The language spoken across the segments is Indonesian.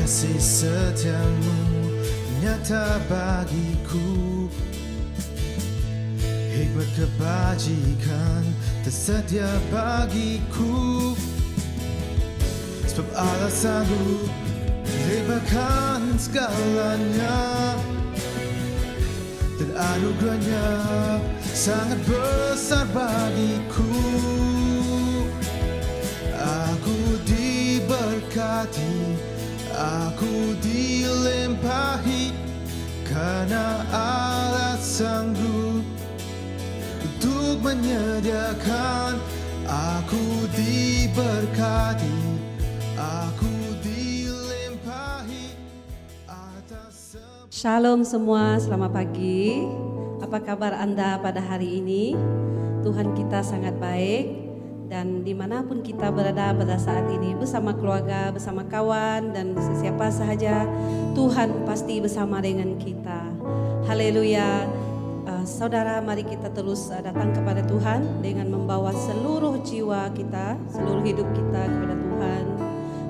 Kasih setiamu nyata bagiku, hikmat kebajikan tersedia bagiku. Sebab Allah sanggup limpahkan segalanya, dan anugerahnya sangat besar bagiku. Aku diberkati, aku dilimpahi, karena Allah sanggup untuk menyediakan. Aku diberkati, aku dilimpahi atas. Shalom semua, selamat pagi. Apa kabar Anda pada hari ini? Tuhan kita sangat baik. Dan dimanapun kita berada pada saat ini, bersama keluarga, bersama kawan, dan siapa sahaja, Tuhan pasti bersama dengan kita. Haleluya. Saudara, mari kita terus datang kepada Tuhan dengan membawa seluruh jiwa kita, seluruh hidup kita kepada Tuhan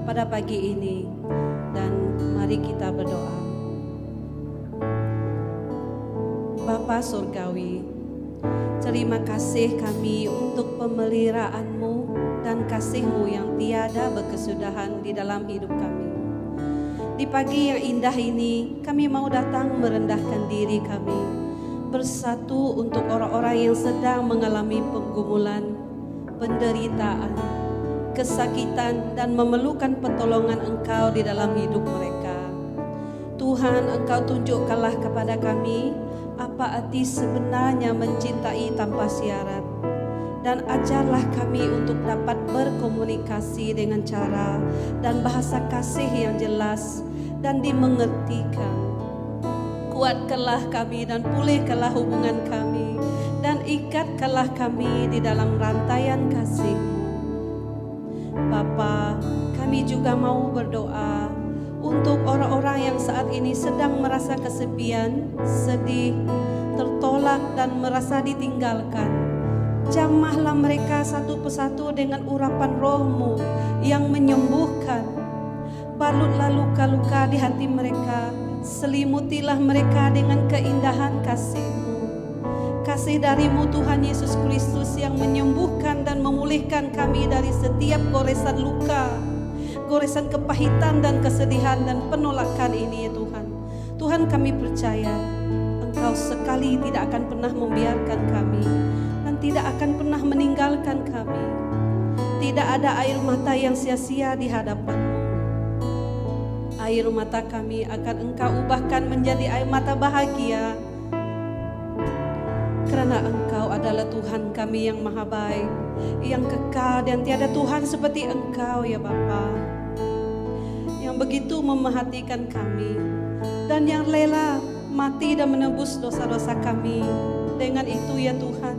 pada pagi ini. Dan mari kita berdoa. Bapa Surgawi, terima kasih kami untuk pemeliharaan-Mu dan kasih-Mu yang tiada berkesudahan di dalam hidup kami. Di pagi yang indah ini, kami mau datang merendahkan diri kami, bersatu untuk orang-orang yang sedang mengalami penggumulan, penderitaan, kesakitan, dan memerlukan pertolongan Engkau di dalam hidup mereka. Tuhan, Engkau tunjukkanlah kepada kami apa arti sebenarnya mencintai tanpa syarat, dan ajarlah kami untuk dapat berkomunikasi dengan cara dan bahasa kasih yang jelas dan dimengertikan. Kuatkanlah kami dan pulihkanlah hubungan kami, dan ikatkanlah kami di dalam rantaian kasih-Mu. Bapa, kami juga mau berdoa untuk orang-orang yang saat ini sedang merasa kesepian, sedih, tertolak, dan merasa ditinggalkan. Jamahlah mereka satu persatu dengan urapan Roh-Mu yang menyembuhkan. Balutlah luka-luka di hati mereka, selimutilah mereka dengan keindahan kasih-Mu. Kasih dari-Mu Tuhan Yesus Kristus yang menyembuhkan dan memulihkan kami dari setiap goresan luka, goresan kepahitan dan kesedihan dan penolakan ini ya Tuhan. Tuhan, kami percaya Engkau sekali tidak akan pernah membiarkan kami dan tidak akan pernah meninggalkan kami. Tidak ada air mata yang sia-sia di hadapan-Mu. Air mata kami akan Engkau ubahkan menjadi air mata bahagia, karena Engkau adalah Tuhan kami yang maha baik, yang kekal, dan tiada Tuhan seperti Engkau ya Bapa, yang begitu memerhatikan kami dan yang rela mati dan menebus dosa-dosa kami. Dengan itu ya Tuhan,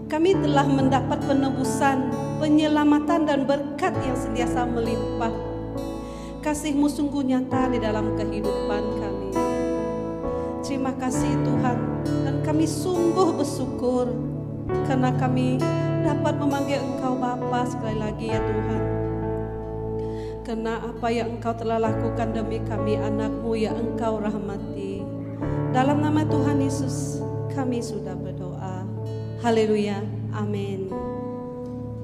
kami telah mendapat penebusan, penyelamatan, dan berkat yang sentiasa melimpah. Kasih-Mu sungguh nyata di dalam kehidupan kami. Terima kasih Tuhan, dan kami sungguh bersyukur karena kami dapat memanggil Engkau Bapa sekali lagi ya Tuhan. Karena apa yang Engkau telah lakukan demi kami anak-Mu yang Engkau rahmati. Dalam nama Tuhan Yesus kami sudah berdoa. Haleluya, amin.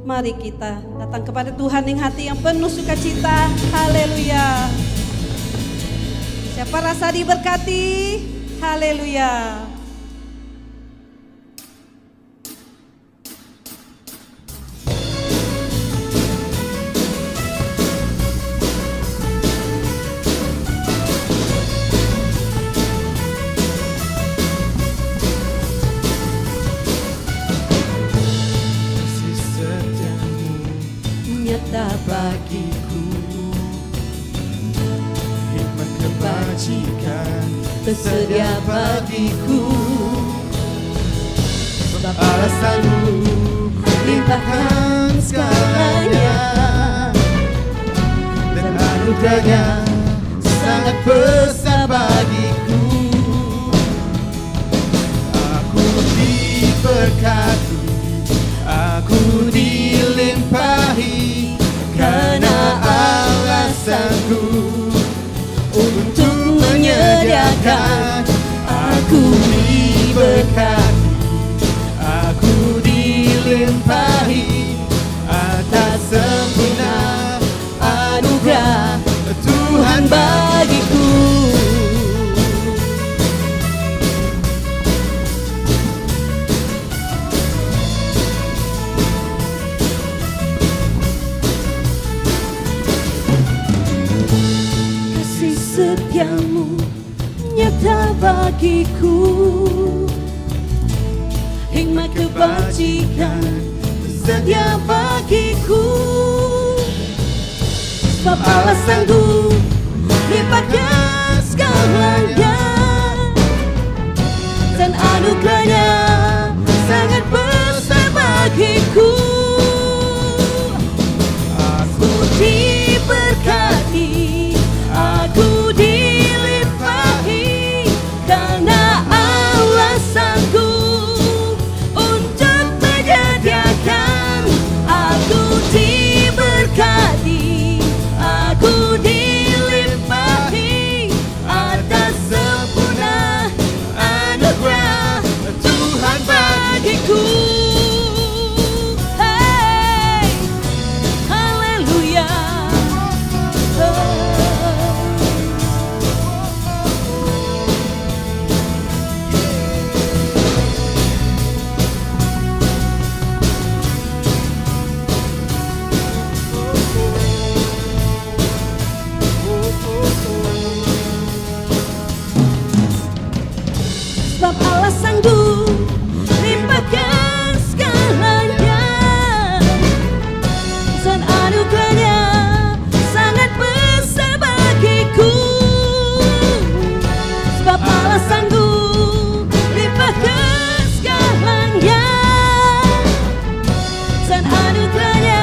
Mari kita datang kepada Tuhan dengan hati yang penuh sukacita. Haleluya. Siapa rasa diberkati? Haleluya. Bagiku hikmat kebajikan tersedia bagiku. Sebab Allah sanggup limpahkan segalanya, dan anugerahnya sangat besar bagiku. Aku diberkati, aku dilimpahi, karena Allah sanggup bagiku, hikmat kebajikan sedia bagiku. Sebab Allah sanggup lipatkan segalanya, dan anugerahnya sangat besar bagiku. Aku diberkati, aku dilimpahi, karena Allah sanggup untuk menyediakan. Aku diberkati, aku dilimpahi atas sempurna anugerah Tuhan bagiku. Hey, haleluya. Sebab Allah sanggup limpahkan segalanya, dan anugerahnya sangat besar bagiku. Sebab Allah sanggup limpahkan segalanya, dan anugerahnya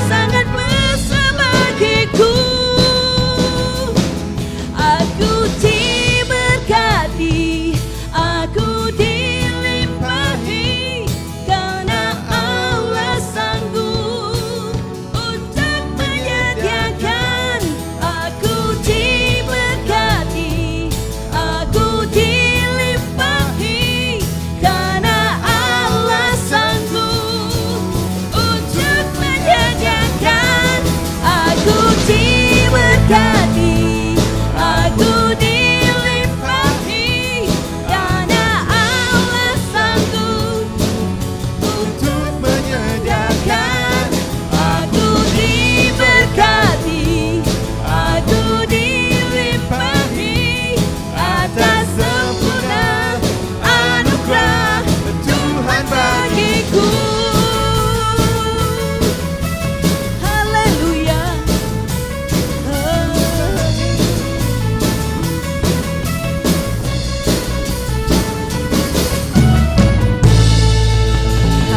sangat besar bagiku. Aku diberkati, aku dilimpahi, karena Allah sanggup untuk menyediakan. Aku diberkati, aku dilimpahi, karena Allah sanggup untuk menyediakan. Aku diberkati, aku dilimpahi, karena Allah sanggup untuk menyediakan. Aku diberkati, aku dilimpahi atas sempurna anugerah Tuhan bagiku. Haleluya.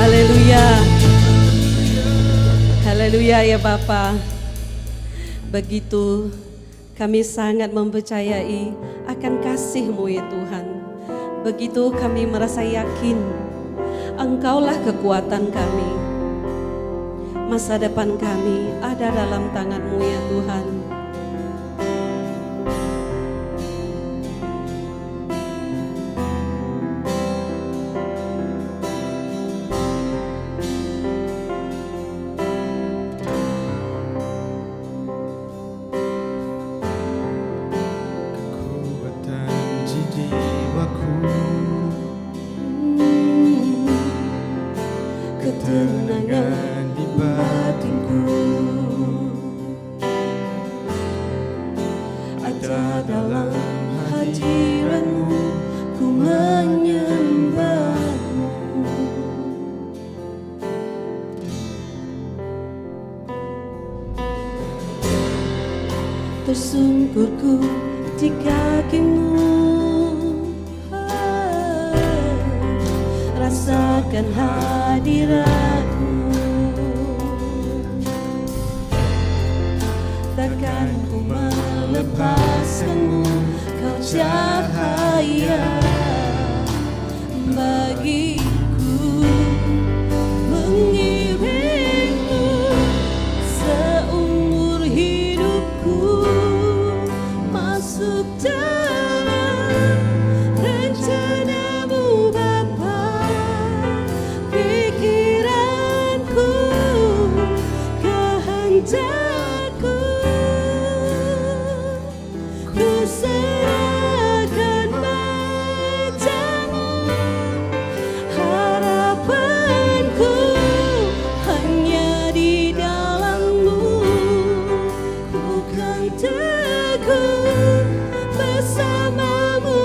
Haleluya. Haleluya ya Bapa. Begitu kami sangat mempercayai akan kasih-Mu ya Tuhan. Begitu kami merasa yakin Engkaulah kekuatan kami. Masa depan kami ada dalam tangan-Mu ya Tuhan. Kekuatan jiwaku, Ketenangan di batinku, ada dalam hadirat-Mu, ku menyembah-Mu. Tersungkurku di kaki-Mu, rasakan hadirat-Mu. Takkan ku melepaskan-Mu, Kau cahaya bagiku. Mengiring-Mu seumur hidupku, masuk dalam rencana-Mu Bapa. Pikiranku, kehendakku, ku serahkan padamu. Harapanku hanya di dalam-Mu, ku kan teguh bersama-Mu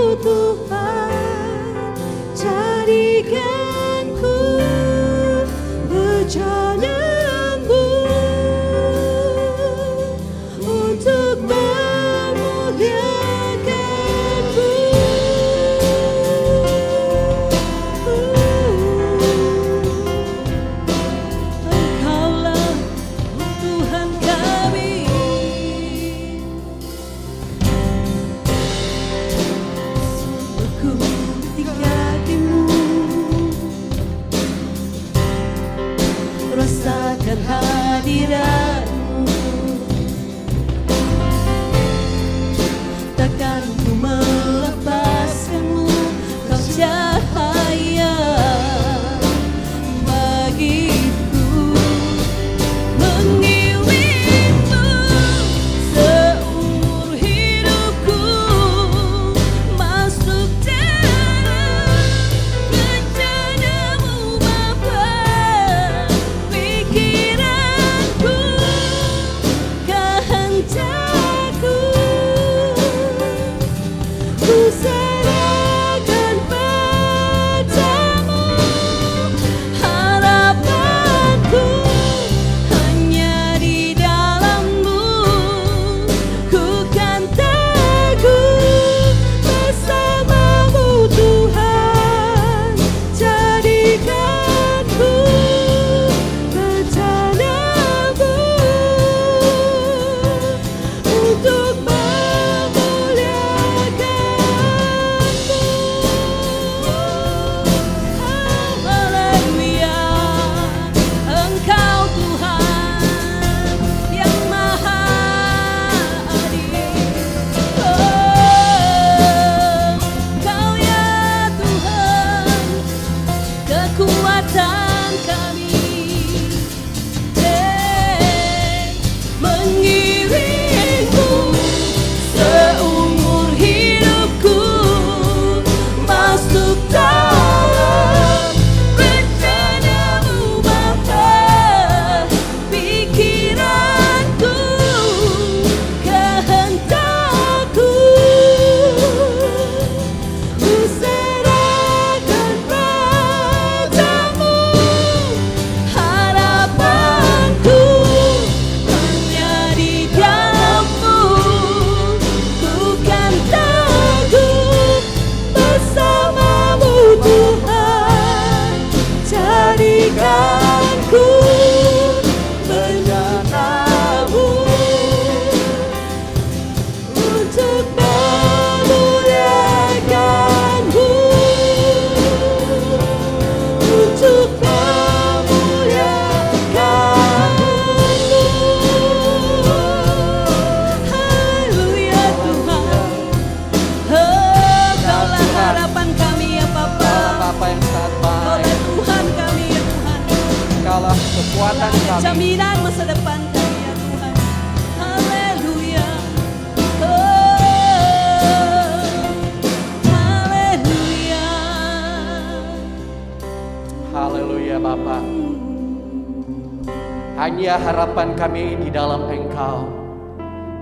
hanya harapan kami di dalam Engkau.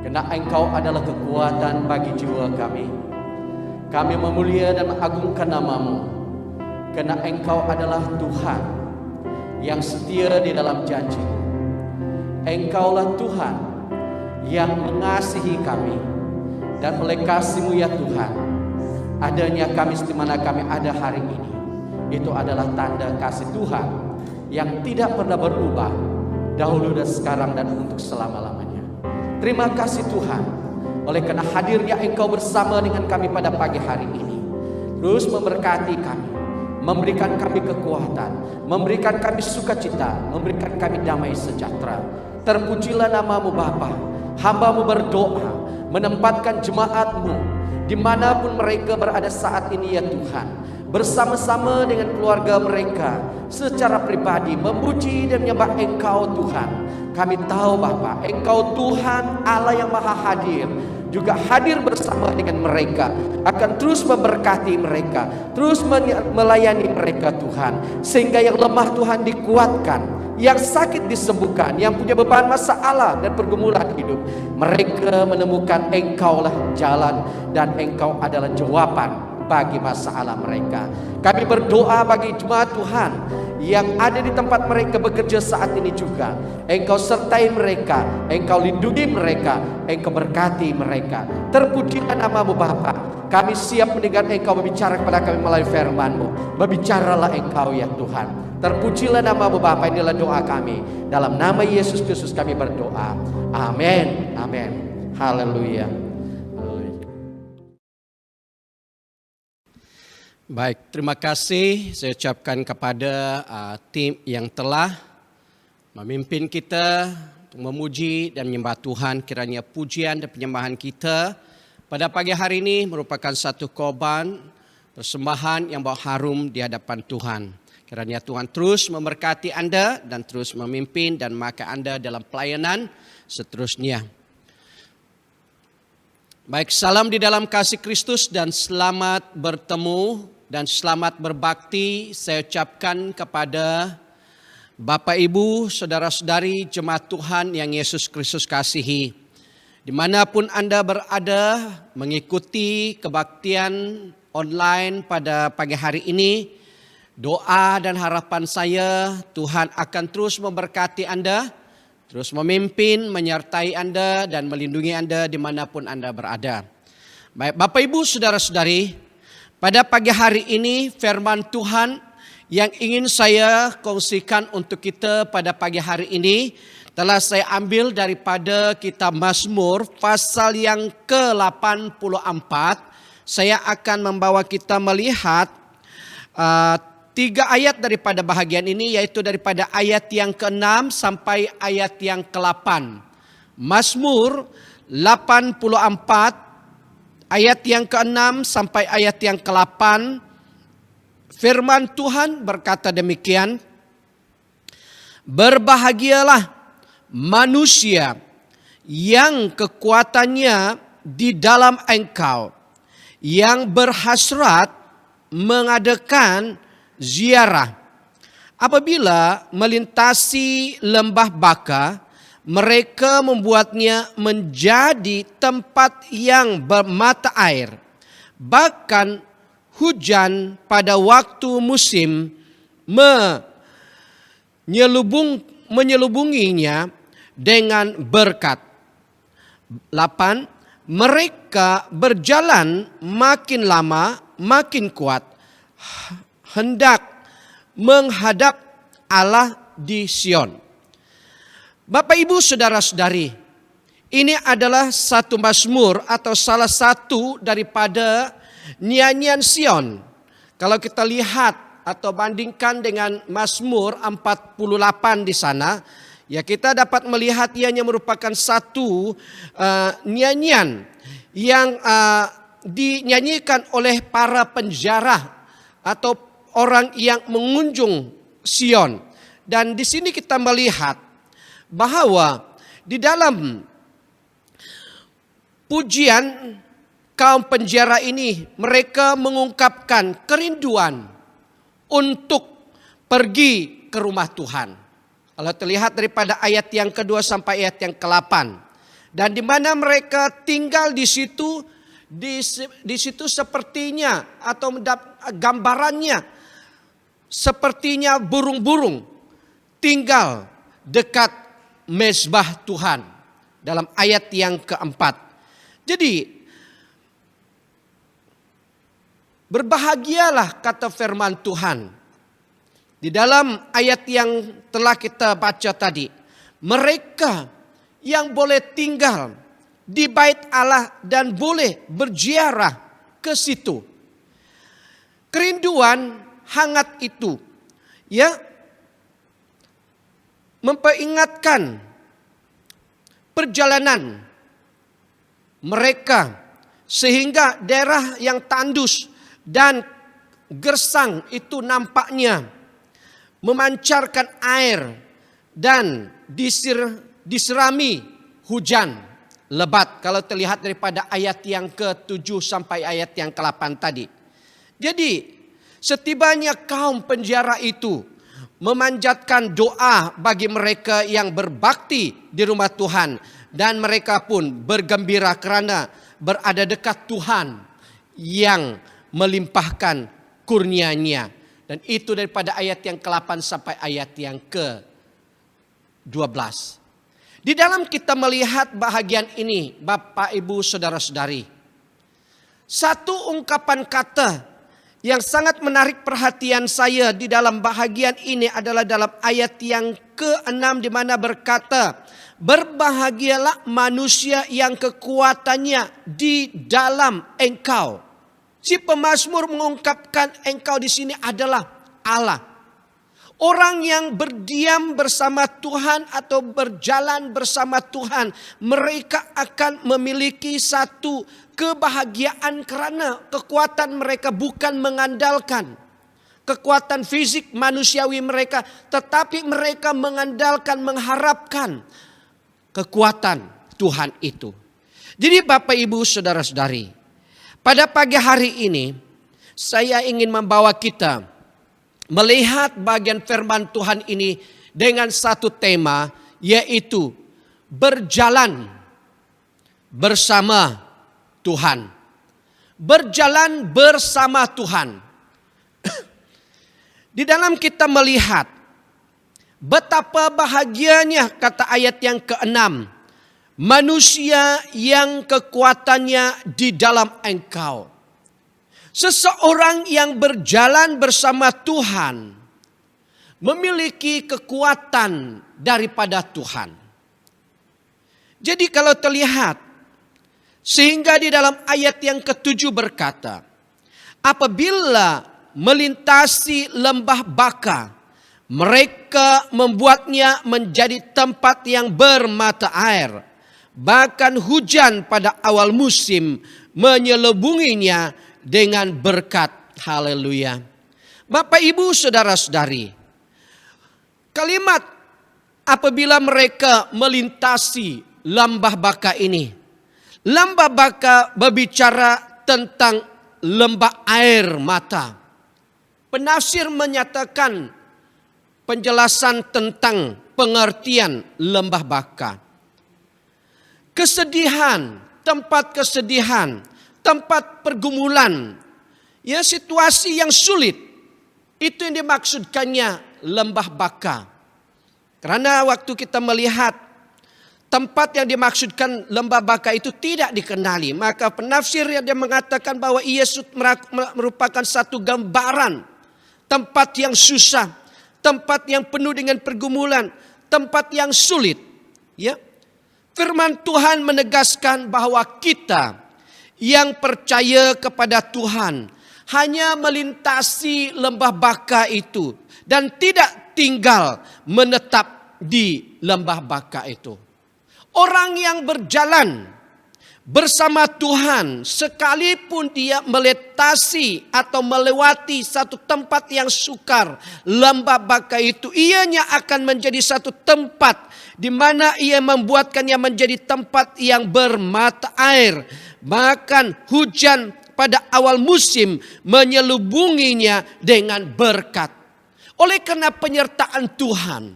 Karena Engkau adalah kekuatan bagi jiwa kami. Kami memulia dan mengagungkan nama-Mu. Karena Engkau adalah Tuhan yang setia di dalam janji. Engkaulah Tuhan yang mengasihi kami. Dan oleh kasih-Mu ya Tuhan, adanya kami di mana kami ada hari ini, itu adalah tanda kasih Tuhan yang tidak pernah berubah, dahulu dan sekarang dan untuk selama-lamanya. Terima kasih Tuhan, oleh karena hadirnya Engkau bersama dengan kami pada pagi hari ini. Terus memberkati kami, memberikan kami kekuatan, memberikan kami sukacita, memberikan kami damai sejahtera. Terpujilah nama-Mu Bapa. Hamba-Mu berdoa, menempatkan jemaat-Mu dimanapun mereka berada saat ini ya Tuhan, bersama-sama dengan keluarga mereka secara pribadi memuji dan menyembah Engkau Tuhan. Kami tahu Bapa, Engkau Tuhan Allah yang maha hadir, juga hadir bersama dengan mereka, akan terus memberkati mereka, terus melayani mereka Tuhan, sehingga yang lemah Tuhan dikuatkan, yang sakit disembuhkan, yang punya beban masalah dan pergumulan hidup, mereka menemukan Engkaulah jalan dan Engkau adalah jawaban bagi masalah mereka. Kami berdoa bagi jemaat Tuhan yang ada di tempat mereka bekerja saat ini juga. Engkau sertai mereka, Engkau lindungi mereka, Engkau berkati mereka. Terpujilah nama-Mu Bapa. Kami siap mendengar Engkau berbicara kepada kami melalui firman-Mu. Berbicaralah Engkau ya Tuhan. Terpujilah nama-Mu Bapa. Inilah doa kami. Dalam nama Yesus Kristus kami berdoa. Amin. Amin. Haleluya. Baik, terima kasih saya ucapkan kepada tim yang telah memimpin kita untuk memuji dan menyembah Tuhan. Kiranya pujian dan penyembahan kita pada pagi hari ini merupakan satu korban persembahan yang bawa harum di hadapan Tuhan. Kiranya Tuhan terus memberkati Anda dan terus memimpin dan memakai Anda dalam pelayanan seterusnya. Baik, salam di dalam kasih Kristus dan selamat bertemu dan selamat berbakti saya ucapkan kepada Bapak Ibu, Saudara-saudari jemaat Tuhan yang Yesus Kristus kasihi. Dimanapun Anda berada mengikuti kebaktian online pada pagi hari ini, doa dan harapan saya Tuhan akan terus memberkati Anda, terus memimpin, menyertai Anda dan melindungi Anda dimanapun Anda berada. Baik Bapak Ibu, Saudara-saudari, pada pagi hari ini firman Tuhan yang ingin saya kongsikan untuk kita pada pagi hari ini telah saya ambil daripada kitab Mazmur pasal yang ke-84. Saya akan membawa kita melihat 3 ayat daripada bahagian ini, yaitu daripada ayat yang ke-6 sampai ayat yang ke-8. Mazmur 84 ayat yang ke-6 sampai ayat yang ke-8. Firman Tuhan berkata demikian, berbahagialah manusia yang kekuatannya di dalam Engkau, yang berhasrat mengadakan ziarah. Apabila melintasi lembah Baka, mereka membuatnya menjadi tempat yang bermata air. Bahkan hujan pada waktu musim menyelubunginya dengan berkat. 8. Mereka berjalan makin lama makin kuat, hendak menghadap Allah di Sion. Bapak Ibu Saudara-saudari, ini adalah satu mazmur atau salah satu daripada nyanyian Sion. Kalau kita lihat atau bandingkan dengan Mazmur 48 di sana, ya kita dapat melihat ianya merupakan satu nyanyian yang dinyanyikan oleh para penjara atau orang yang mengunjung Sion. Dan di sini kita melihat bahwa di dalam pujian kaum penjara ini mereka mengungkapkan kerinduan untuk pergi ke rumah Tuhan. Kalau terlihat daripada ayat yang kedua sampai ayat yang ke-8. Dan di mana mereka tinggal di situ, di situ sepertinya atau gambarannya sepertinya burung-burung tinggal dekat mezbah Tuhan dalam ayat yang keempat. Jadi berbahagialah kata firman Tuhan di dalam ayat yang telah kita baca tadi. Mereka yang boleh tinggal di bait Allah dan boleh berziarah ke situ. Kerinduan hangat itu ya memperingatkan perjalanan mereka sehingga daerah yang tandus dan gersang itu nampaknya memancarkan air dan diserami hujan lebat. Kalau terlihat daripada ayat yang ke-7 sampai ayat yang ke-8 tadi. Jadi setibanya kaum penjara itu memanjatkan doa bagi mereka yang berbakti di rumah Tuhan. Dan mereka pun bergembira kerana berada dekat Tuhan yang melimpahkan kurnia-Nya. Dan itu daripada ayat yang ke-8 sampai ayat yang ke-12. Di dalam kita melihat bahagian ini, Bapak, Ibu, Saudara-saudari, satu ungkapan kata yang sangat menarik perhatian saya di dalam bahagian ini adalah dalam ayat yang ke-6 di mana berkata, berbahagialah manusia yang kekuatannya di dalam Engkau. Si pemazmur mengungkapkan Engkau di sini adalah Allah. Orang yang berdiam bersama Tuhan atau berjalan bersama Tuhan, mereka akan memiliki satu kebahagiaan karena kekuatan mereka bukan mengandalkan kekuatan fisik manusiawi mereka, tetapi mereka mengandalkan, mengharapkan kekuatan Tuhan itu. Jadi Bapak, Ibu, Saudara-saudari, pada pagi hari ini saya ingin membawa kita melihat bagian firman Tuhan ini dengan satu tema, yaitu berjalan bersama Tuhan. Berjalan bersama Tuhan. Di dalam kita melihat betapa bahagianya kata ayat yang ke-6. Manusia yang kekuatannya di dalam Engkau. Seseorang yang berjalan bersama Tuhan memiliki kekuatan daripada Tuhan. Jadi kalau terlihat, sehingga di dalam ayat yang ke-7 berkata, apabila melintasi lembah Baka, mereka membuatnya menjadi tempat yang bermata air. Bahkan hujan pada awal musim menyelubunginya dengan berkat. Haleluya. Bapak, Ibu, Saudara-saudari, kalimat apabila mereka melintasi lembah Baka ini. Lembah Baka berbicara tentang lembah air mata. Penafsir menyatakan penjelasan tentang pengertian lembah Baka. Kesedihan, tempat kesedihan, tempat pergumulan, ya situasi yang sulit. Itu yang dimaksudkannya lembah Baka. Karena waktu kita melihat tempat yang dimaksudkan lembah Baka itu tidak dikenali, maka penafsir yang dia mengatakan bahwa ia merupakan satu gambaran tempat yang susah, tempat yang penuh dengan pergumulan, tempat yang sulit. Ya, firman Tuhan menegaskan bahwa kita yang percaya kepada Tuhan hanya melintasi lembah Baka itu dan tidak tinggal menetap di lembah Baka itu. Orang yang berjalan bersama Tuhan, sekalipun dia melintasi atau melewati satu tempat yang sukar, lembah Baka itu, ianya akan menjadi satu tempat di mana ia membuatkannya menjadi tempat yang bermata air. Bahkan hujan pada awal musim menyelubunginya dengan berkat. Oleh karena penyertaan Tuhan,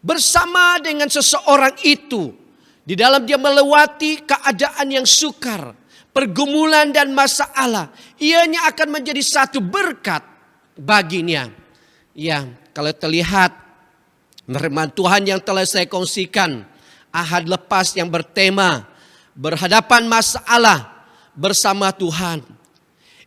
bersama dengan seseorang itu, di dalam dia melewati keadaan yang sukar, pergumulan dan masalah, ianya akan menjadi satu berkat baginya. Ya, kalau terlihat firman Tuhan yang telah saya kongsikan Ahad lepas yang bertema berhadapan masalah bersama Tuhan,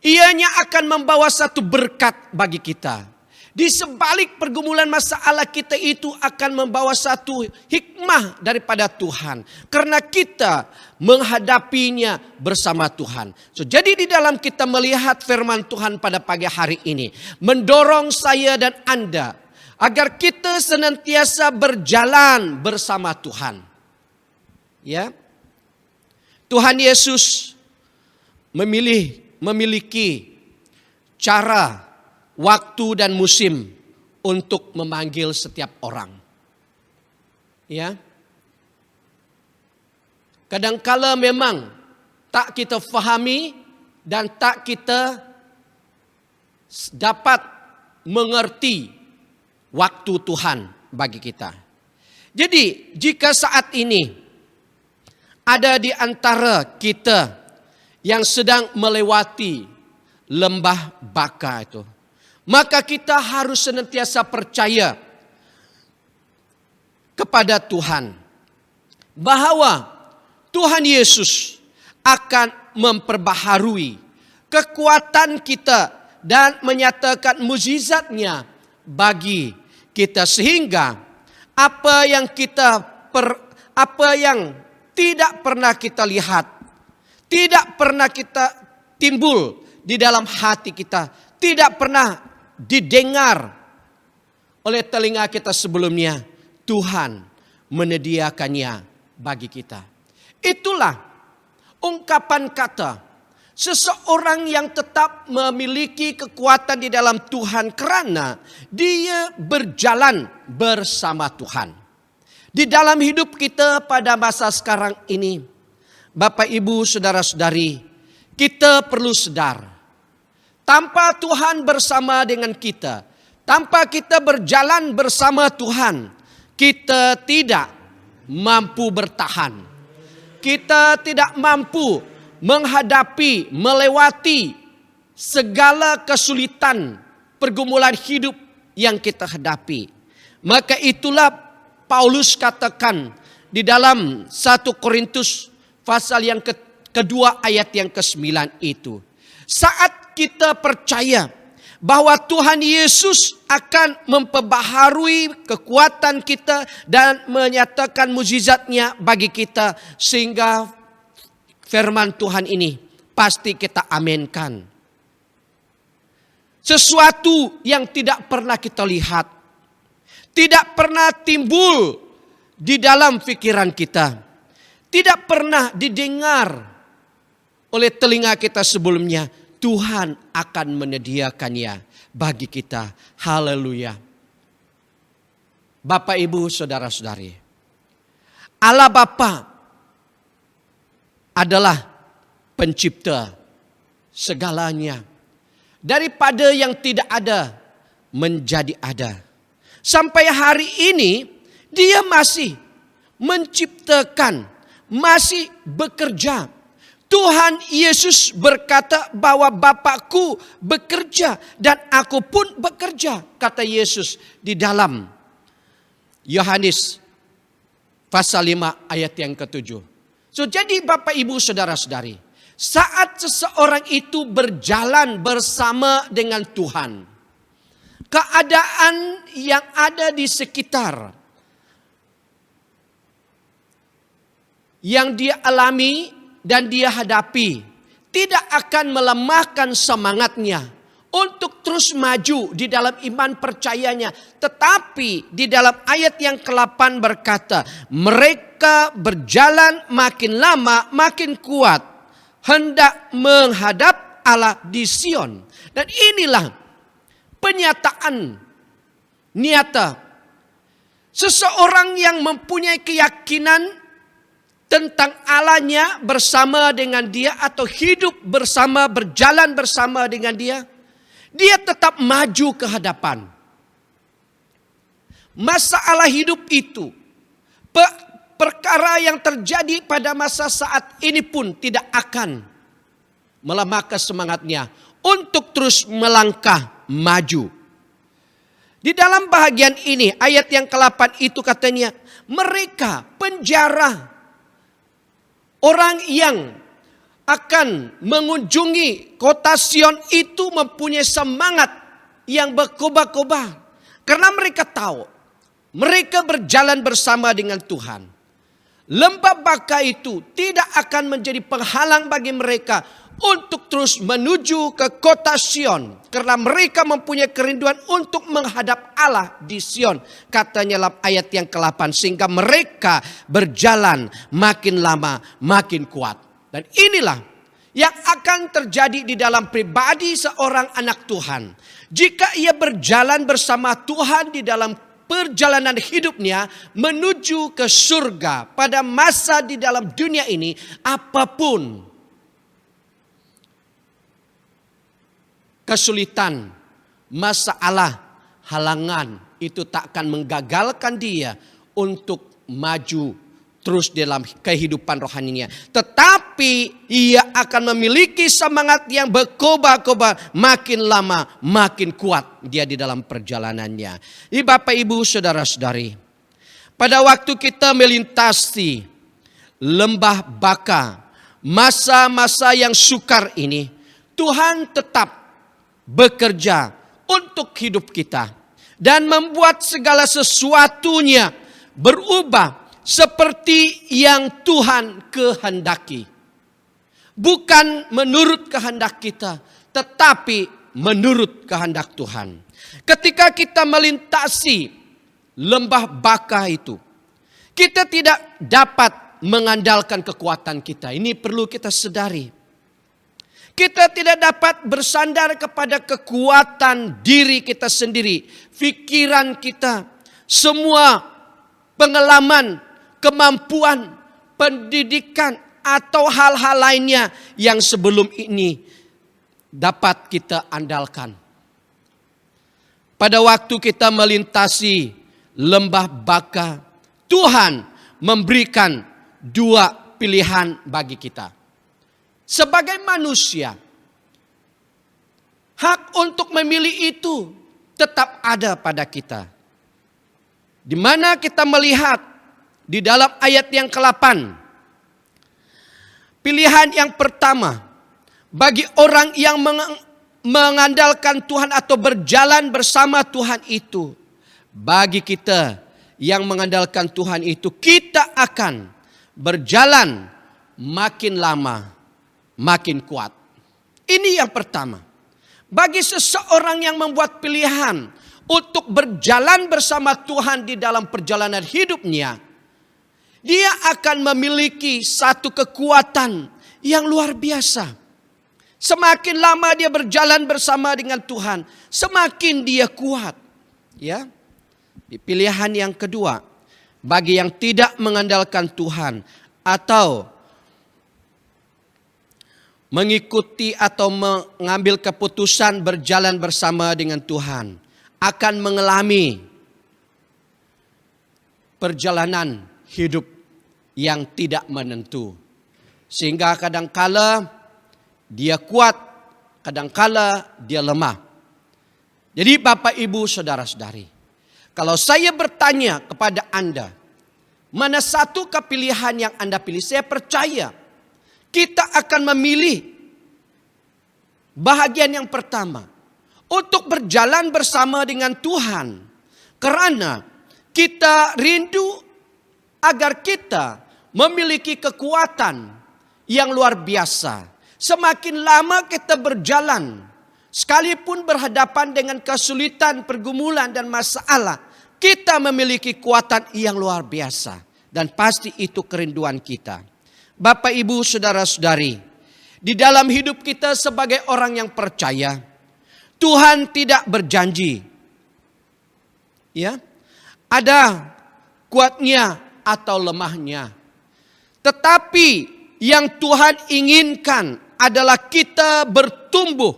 ianya akan membawa satu berkat bagi kita. Di sebalik pergumulan masalah kita itu akan membawa satu hikmah daripada Tuhan. Karena kita menghadapinya bersama Tuhan. Jadi di dalam kita melihat firman Tuhan pada pagi hari ini, mendorong saya dan Anda agar kita senantiasa berjalan bersama Tuhan. Ya, Tuhan Yesus memiliki cara, waktu dan musim untuk memanggil setiap orang. Ya. Kadangkala memang tak kita fahami dan tak kita dapat mengerti waktu Tuhan bagi kita. Jadi, jika saat ini ada di antara kita yang sedang melewati lembah Baka itu, maka kita harus senantiasa percaya kepada Tuhan bahwa Tuhan Yesus akan memperbaharui kekuatan kita dan menyatakan mukjizatnya bagi kita, sehingga apa yang tidak pernah kita lihat, tidak pernah kita timbul di dalam hati kita, tidak pernah didengar oleh telinga kita sebelumnya, Tuhan menyediakannya bagi kita. Itulah ungkapan kata seseorang yang tetap memiliki kekuatan di dalam Tuhan karena dia berjalan bersama Tuhan. Di dalam hidup kita pada masa sekarang ini, Bapak, Ibu, saudara-saudari, kita perlu sadar, tanpa Tuhan bersama dengan kita, tanpa kita berjalan bersama Tuhan, kita tidak mampu bertahan. Kita tidak mampu menghadapi, melewati segala kesulitan pergumulan hidup yang kita hadapi. Maka itulah Paulus katakan di dalam 1 Korintus pasal yang kedua ayat yang ke-9 itu. Saat kita percaya bahwa Tuhan Yesus akan memperbaharui kekuatan kita dan menyatakan mukjizatnya bagi kita, sehingga firman Tuhan ini pasti kita aminkan. Sesuatu yang tidak pernah kita lihat, tidak pernah timbul di dalam pikiran kita, tidak pernah didengar oleh telinga kita sebelumnya, Tuhan akan menyediakannya bagi kita. Haleluya. Bapak, Ibu, saudara-saudari, Allah Bapa adalah pencipta segalanya. Daripada yang tidak ada menjadi ada. Sampai hari ini Dia masih menciptakan, masih bekerja. Tuhan Yesus berkata bahwa Bapakku bekerja dan aku pun bekerja, kata Yesus di dalam Yohanes pasal 5 ayat yang ke-7. Jadi Bapak, Ibu, saudara-saudari, saat seseorang itu berjalan bersama dengan Tuhan, keadaan yang ada di sekitar yang dia alami dan dia hadapi tidak akan melemahkan semangatnya untuk terus maju di dalam iman percayanya. Tetapi di dalam ayat yang ke-8 berkata, mereka berjalan makin lama makin kuat, hendak menghadap Allah di Sion. Dan inilah penyataan nyata seseorang yang mempunyai keyakinan tentang Allahnya bersama dengan dia, atau hidup bersama, berjalan bersama dengan dia. Dia tetap maju ke hadapan. masalah hidup itu, perkara yang terjadi pada masa saat ini pun tidak akan melemahkan semangatnya untuk terus melangkah maju. Di dalam bahagian ini, ayat yang ke-8 itu katanya, mereka penjara, orang yang akan mengunjungi kota Sion itu mempunyai semangat yang berkobar-kobar. Karena mereka tahu, mereka berjalan bersama dengan Tuhan. Lembah Baka itu tidak akan menjadi penghalang bagi mereka untuk terus menuju ke kota Sion. Karena mereka mempunyai kerinduan untuk menghadap Allah di Sion. Katanya dalam ayat yang ke-8. Sehingga mereka berjalan makin lama makin kuat. Dan inilah yang akan terjadi di dalam pribadi seorang anak Tuhan. Jika ia berjalan bersama Tuhan di dalam perjalanan hidupnya menuju ke surga pada masa di dalam dunia ini, apapun kesulitan, masalah, halangan itu tak akan menggagalkan dia untuk maju terus dalam kehidupan rohaninya. Tetapi ia akan memiliki semangat yang berkobar-kobar, makin lama makin kuat dia di dalam perjalanannya. Bapak, Ibu, saudara-saudari, pada waktu kita melintasi lembah Baka, masa-masa yang sukar ini, Tuhan tetap bekerja untuk hidup kita dan membuat segala sesuatunya berubah seperti yang Tuhan kehendaki. Bukan menurut kehendak kita, tetapi menurut kehendak Tuhan. Ketika kita melintasi lembah Baka itu, kita tidak dapat mengandalkan kekuatan kita. Ini perlu kita sadari. Kita tidak dapat bersandar kepada kekuatan diri kita sendiri, pikiran kita, semua pengalaman, kemampuan, pendidikan, atau hal-hal lainnya yang sebelum ini dapat kita andalkan. Pada waktu kita melintasi lembah Baka, Tuhan memberikan dua pilihan bagi kita. Sebagai manusia, hak untuk memilih itu tetap ada pada kita. Di mana kita melihat di dalam ayat yang ke-8, pilihan yang pertama bagi orang yang mengandalkan Tuhan atau berjalan bersama Tuhan itu, bagi kita yang mengandalkan Tuhan itu, kita akan berjalan makin lama makin kuat. Ini yang pertama. Bagi seseorang yang membuat pilihan untuk berjalan bersama Tuhan di dalam perjalanan hidupnya, dia akan memiliki satu kekuatan yang luar biasa. Semakin lama dia berjalan bersama dengan Tuhan, semakin dia kuat. Ya. Di pilihan yang kedua, bagi yang tidak mengandalkan Tuhan atau mengikuti atau mengambil keputusan berjalan bersama dengan Tuhan, akan mengalami perjalanan hidup yang tidak menentu. Sehingga kadangkala dia kuat, kadangkala dia lemah. Jadi Bapak, Ibu, saudara-saudari, kalau saya bertanya kepada Anda, mana satu pilihan yang Anda pilih? Saya percaya kita akan memilih bahagian yang pertama, untuk berjalan bersama dengan Tuhan. Karena kita rindu agar kita memiliki kekuatan yang luar biasa. Semakin lama kita berjalan, sekalipun berhadapan dengan kesulitan, pergumulan dan masalah, kita memiliki kekuatan yang luar biasa. Dan pasti itu kerinduan kita. Bapak, Ibu, saudara-saudari, di dalam hidup kita sebagai orang yang percaya, Tuhan tidak berjanji, ya, ada kuatnya atau lemahnya. Tetapi yang Tuhan inginkan adalah kita bertumbuh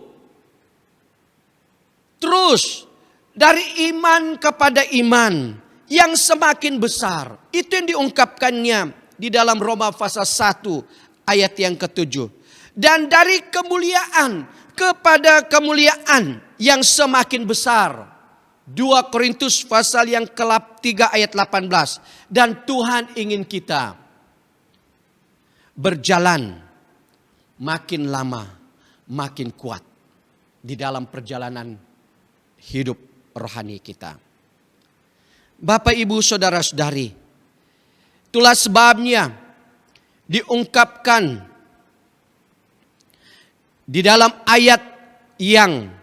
terus dari iman kepada iman yang semakin besar. Itu yang diungkapkannya di dalam Roma pasal 1 ayat yang ke-7. Dan dari kemuliaan kepada kemuliaan yang semakin besar. 2 Korintus pasal yang ke-3 ayat 18. Dan Tuhan ingin kita berjalan makin lama, makin kuat di dalam perjalanan hidup rohani kita. Bapak, Ibu, Saudara-saudari, itulah sebabnya diungkapkan di dalam ayat yang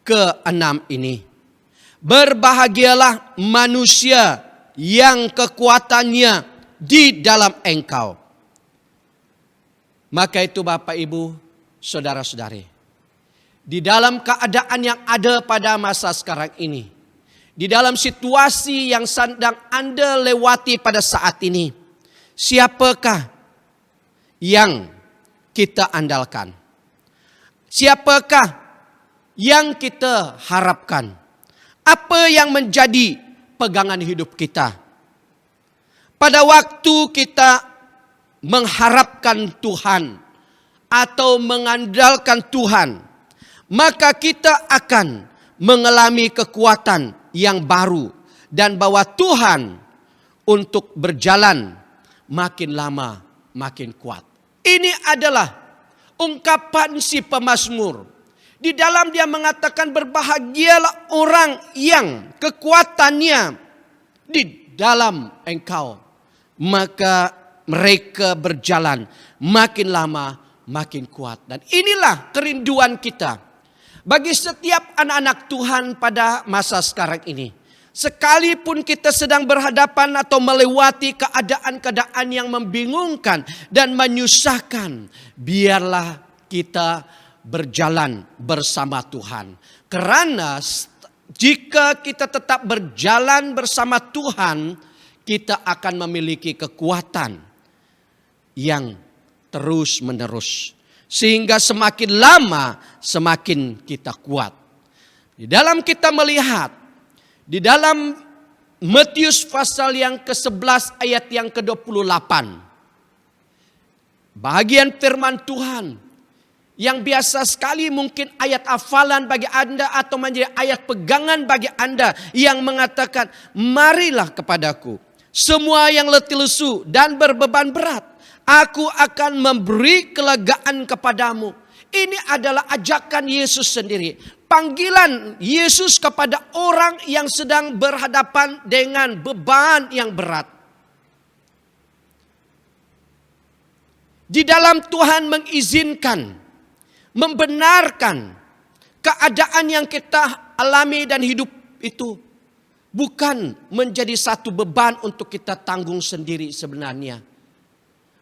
ke-6 ini. Berbahagialah manusia yang kekuatannya di dalam engkau. Maka itu Bapak, Ibu, Saudara-saudari, di dalam keadaan yang ada pada masa sekarang ini, di dalam situasi yang sedang Anda lewati pada saat ini, siapakah yang kita andalkan? Siapakah yang kita harapkan? Apa yang menjadi pegangan hidup kita? Pada waktu kita mengharapkan Tuhan atau mengandalkan Tuhan, maka kita akan mengalami kekuatan yang baru dan bawa Tuhan untuk berjalan makin lama makin kuat. Ini adalah ungkapan si pemazmur. Di dalam dia mengatakan berbahagialah orang yang kekuatannya di dalam engkau. Maka mereka berjalan makin lama makin kuat. Dan inilah kerinduan kita bagi setiap anak-anak Tuhan pada masa sekarang ini. Sekalipun kita sedang berhadapan atau melewati keadaan-keadaan yang membingungkan dan menyusahkan, biarlah kita berjalan bersama Tuhan. Karena jika kita tetap berjalan bersama Tuhan, kita akan memiliki kekuatan yang terus menerus. Sehingga semakin lama semakin kita kuat. Di dalam kita melihat, di dalam Matius pasal yang ke-11 ayat yang ke-28. Bahagian firman Tuhan yang biasa sekali mungkin ayat hafalan bagi Anda atau menjadi ayat pegangan bagi Anda yang mengatakan, marilah kepadaku semua yang letih lesu dan berbeban berat, aku akan memberi kelegaan kepadamu. Ini adalah ajakan Yesus sendiri. Panggilan Yesus kepada orang yang sedang berhadapan dengan beban yang berat. Di dalam Tuhan mengizinkan, membenarkan keadaan yang kita alami dan hidup itu bukan menjadi satu beban untuk kita tanggung sendiri sebenarnya.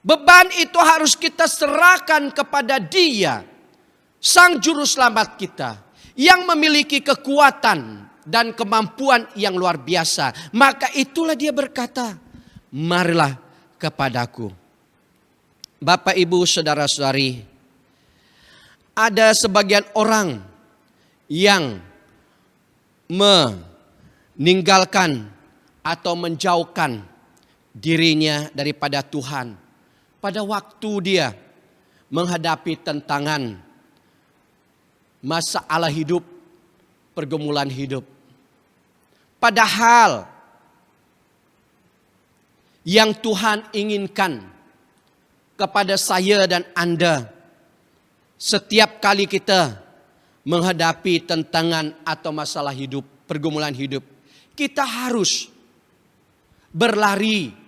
Beban itu harus kita serahkan kepada Dia, Sang Juru Selamat kita, yang memiliki kekuatan dan kemampuan yang luar biasa. Maka itulah Dia berkata, marilah kepadaku. Bapak, Ibu, Saudara-saudari, ada sebagian orang yang meninggalkan atau menjauhkan dirinya daripada Tuhan pada waktu dia menghadapi tantangan masalah hidup, pergumulan hidup. Padahal yang Tuhan inginkan kepada saya dan Anda, setiap kali kita menghadapi tantangan atau masalah hidup, pergumulan hidup, kita harus berlari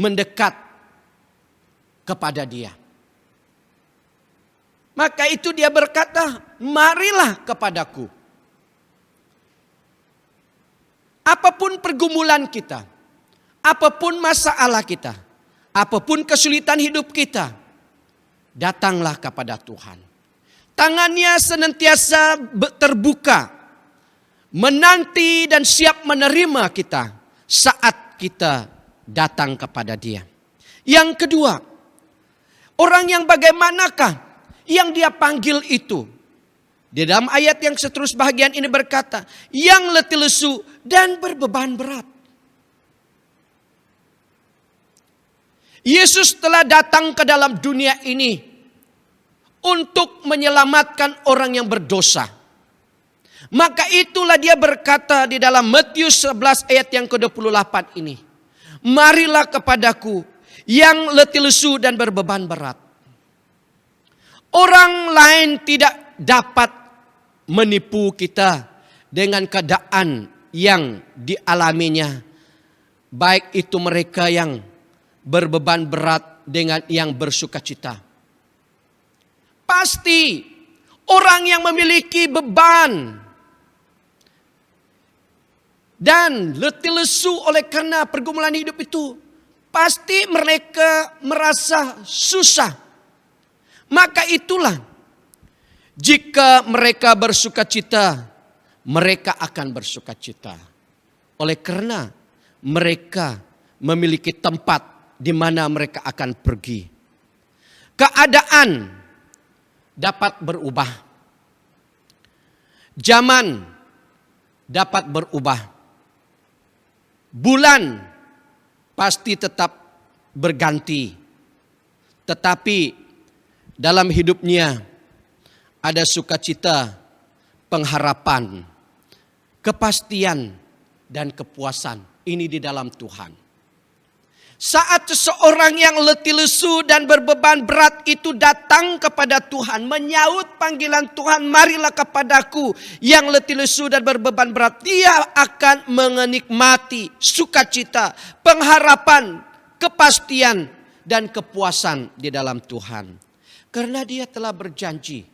mendekat kepada Dia. Maka itu Dia berkata, marilah kepadaku. Apapun pergumulan kita, apapun masalah kita, apapun kesulitan hidup kita, datanglah kepada Tuhan. Tangannya senantiasa terbuka, menanti dan siap menerima kita saat kita datang kepada Dia. Yang kedua, orang yang bagaimanakah yang Dia panggil itu? Di dalam ayat yang seterus bahagian ini berkata, yang letih lesu dan berbeban berat. Yesus telah datang ke dalam dunia ini untuk menyelamatkan orang yang berdosa. Maka itulah dia berkata di dalam Matius 11 ayat yang ke-28 ini. Marilah kepadaku yang letih lesu dan berbeban berat. Orang lain tidak dapat menipu kita dengan keadaan yang dialaminya. Baik itu mereka yang berbeban berat dengan yang bersukacita. Pasti orang yang memiliki beban dan letih lesu oleh karena pergumulan hidup itu, pasti mereka merasa susah. Maka itulah, jika mereka bersukacita, mereka akan bersukacita. Oleh karena mereka memiliki tempat di mana mereka akan pergi. Keadaan dapat berubah. Zaman dapat berubah. Bulan pasti tetap berganti. Tetapi dalam hidupnya ada sukacita, pengharapan, kepastian, dan kepuasan. Ini di dalam Tuhan. Saat seseorang yang letih lesu dan berbeban berat itu datang kepada Tuhan, menyaut panggilan Tuhan, marilah kepadaku yang letih lesu dan berbeban berat. Dia akan menikmati sukacita, pengharapan, kepastian, dan kepuasan di dalam Tuhan. Karena dia telah berjanji.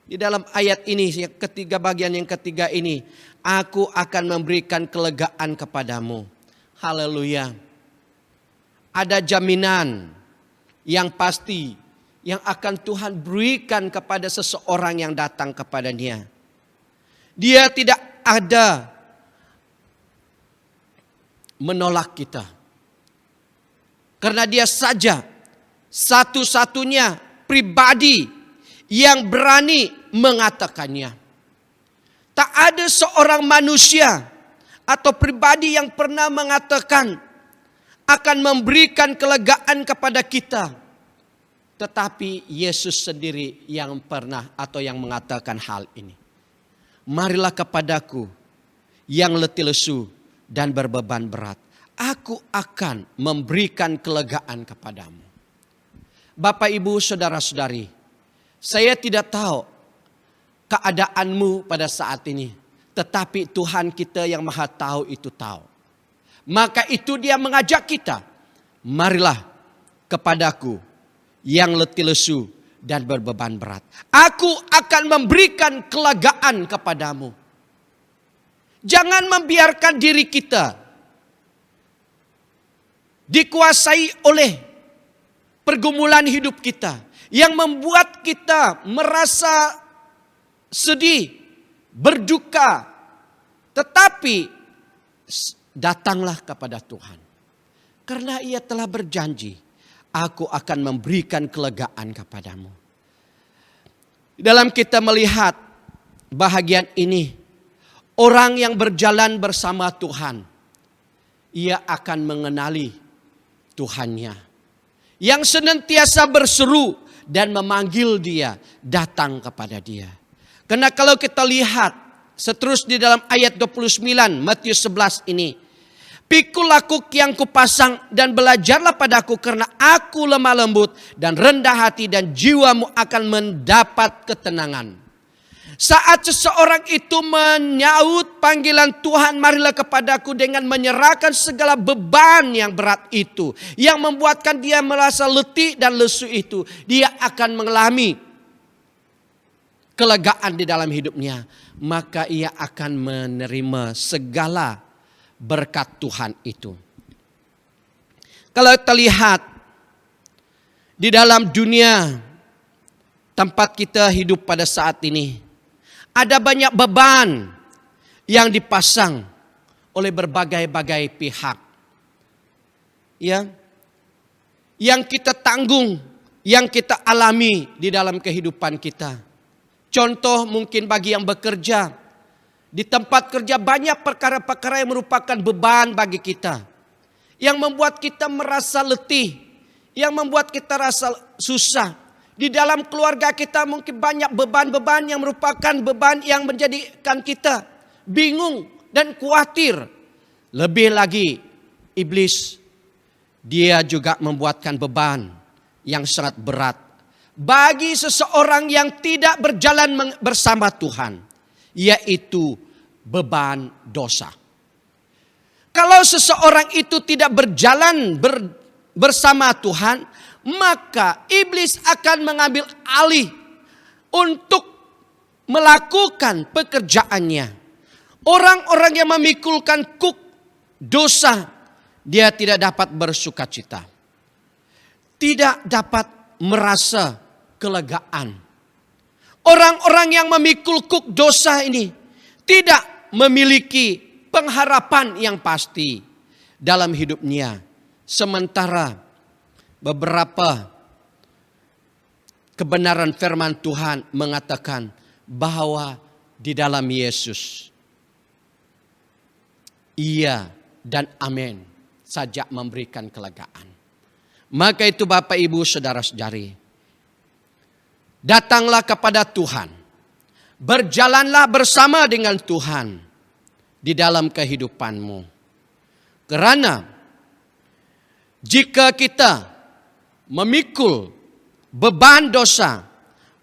Di dalam ayat ini, ketiga bagian yang ketiga ini, aku akan memberikan kelegaan kepadamu. Haleluya. Ada jaminan yang pasti yang akan Tuhan berikan kepada seseorang yang datang kepadanya. Dia tidak ada menolak kita. Karena dia saja satu-satunya pribadi yang berani mengatakannya. Tak ada seorang manusia atau pribadi yang pernah mengatakan akan memberikan kelegaan kepada kita. Tetapi Yesus sendiri yang pernah atau yang mengatakan hal ini. Marilah kepadaku yang letih lesu dan berbeban berat. Aku akan memberikan kelegaan kepadamu. Bapak, Ibu, Saudara-saudari, saya tidak tahu keadaanmu pada saat ini. Tetapi Tuhan kita yang Maha Tahu itu tahu. Maka itu dia mengajak kita, marilah kepadaku yang letih lesu dan berbeban berat. Aku akan memberikan kelegaan kepadamu. Jangan membiarkan diri kita dikuasai oleh pergumulan hidup kita yang membuat kita merasa sedih, berduka. Tetapi datanglah kepada Tuhan. Karena Ia telah berjanji, aku akan memberikan kelegaan kepadamu. Dalam kita melihat bahagian ini, orang yang berjalan bersama Tuhan, ia akan mengenali Tuhannya. Yang senantiasa berseru dan memanggil dia, datang kepada dia. Karena kalau kita lihat, seterus di dalam ayat 29 Matius 11 ini. Pikul aku yang kupasang dan belajarlah padaku karena aku lemah lembut dan rendah hati dan jiwamu akan mendapat ketenangan. Saat seseorang itu menyaut panggilan Tuhan, marilah kepadaku dengan menyerahkan segala beban yang berat itu. Yang membuatkan dia merasa letih dan lesu itu. Dia akan mengalami kelegaan di dalam hidupnya. Maka ia akan menerima segala berkat Tuhan itu. Kalau kita lihat di dalam dunia tempat kita hidup pada saat ini, ada banyak beban yang dipasang oleh berbagai-bagai pihak. Ya. Yang kita tanggung, yang kita alami di dalam kehidupan kita. Contoh mungkin bagi yang bekerja. Di tempat kerja banyak perkara-perkara yang merupakan beban bagi kita. Yang membuat kita merasa letih. Yang membuat kita rasa susah. Di dalam keluarga kita mungkin banyak beban-beban yang merupakan beban yang menjadikan kita bingung dan khawatir. Lebih lagi iblis, dia juga membuatkan beban yang sangat berat bagi seseorang yang tidak berjalan bersama Tuhan, yaitu beban dosa. Kalau seseorang itu tidak berjalan bersama Tuhan, maka iblis akan mengambil alih untuk melakukan pekerjaannya. Orang-orang yang memikulkan kuk dosa, dia tidak dapat bersukacita. Tidak dapat merasa kelegaan. Orang-orang yang memikul kuk dosa ini tidak memiliki pengharapan yang pasti dalam hidupnya. Sementara beberapa kebenaran firman Tuhan mengatakan bahwa di dalam Yesus, Ia dan amin saja memberikan kelegaan. Maka itu Bapak Ibu Saudara-saudari, datanglah kepada Tuhan. Berjalanlah bersama dengan Tuhan di dalam kehidupanmu. Karena jika kita memikul beban dosa,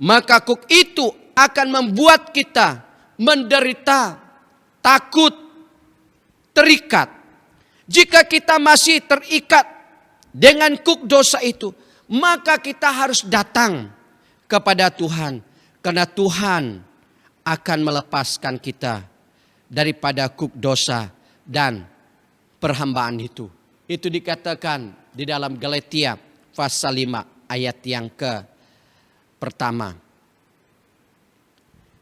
maka kuk itu akan membuat kita menderita, takut, terikat. Jika kita masih terikat dengan kuk dosa itu, maka kita harus datang kepada Tuhan. Karena Tuhan akan melepaskan kita daripada kuk dosa dan perhambaan itu. Itu dikatakan di dalam Galatia pasal 5 ayat yang pertama.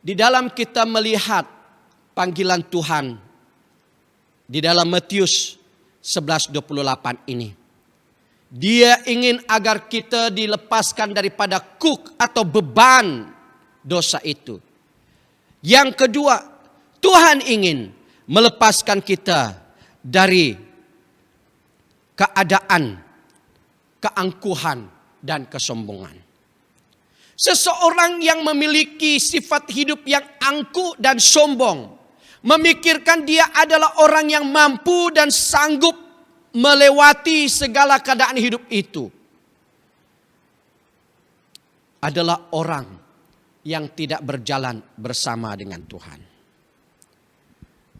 Di dalam kita melihat panggilan Tuhan di dalam Matius 11:28 ini. Dia ingin agar kita dilepaskan daripada kuk atau beban dosa itu. Yang kedua, Tuhan ingin melepaskan kita dari keadaan keangkuhan dan kesombongan. Seseorang yang memiliki sifat hidup yang angkuh dan sombong, memikirkan dia adalah orang yang mampu dan sanggup melewati segala keadaan hidup itu, adalah orang yang tidak berjalan bersama dengan Tuhan.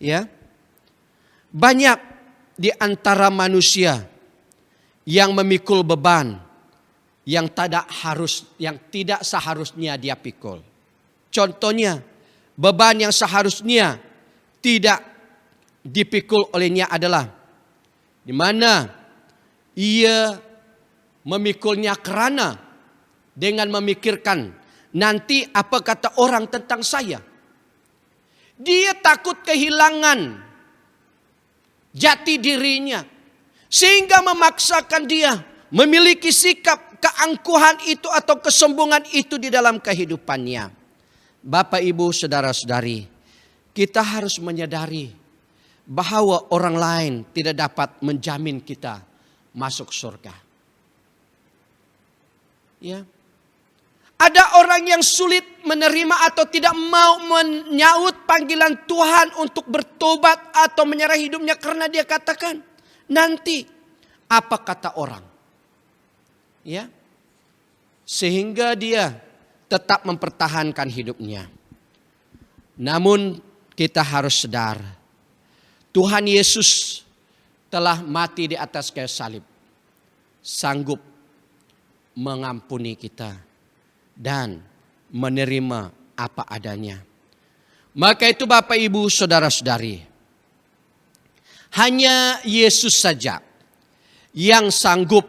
Ya, banyak di antara manusia yang memikul beban yang tidak seharusnya dia pikul. Contohnya, beban yang seharusnya tidak dipikul olehnya adalah di mana ia memikulnya kerana dengan memikirkan nanti apa kata orang tentang saya. Dia takut kehilangan jati dirinya sehingga memaksakan dia memiliki sikap keangkuhan itu atau kesombongan itu di dalam kehidupannya. Bapak, Ibu, saudara-saudari, kita harus menyadari bahwa orang lain tidak dapat menjamin kita masuk surga. Ya. Ada orang yang sulit menerima atau tidak mau menyaut panggilan Tuhan untuk bertobat atau menyerah hidupnya karena dia katakan, nanti apa kata orang? Ya. Sehingga dia tetap mempertahankan hidupnya. Namun kita harus sadar, Tuhan Yesus telah mati di atas kayu salib, sanggup mengampuni kita dan menerima apa adanya. Maka itu Bapak, Ibu, saudara-saudari, hanya Yesus saja yang sanggup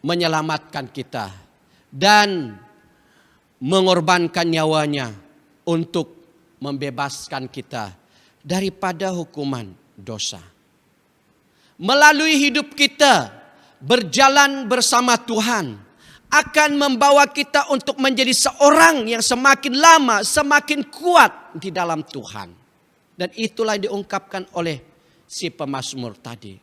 menyelamatkan kita dan mengorbankan nyawanya untuk membebaskan kita daripada hukuman dosa. Melalui hidup kita berjalan bersama Tuhan akan membawa kita untuk menjadi seorang yang semakin lama, semakin kuat di dalam Tuhan. Dan itulah yang diungkapkan oleh si pemazmur tadi.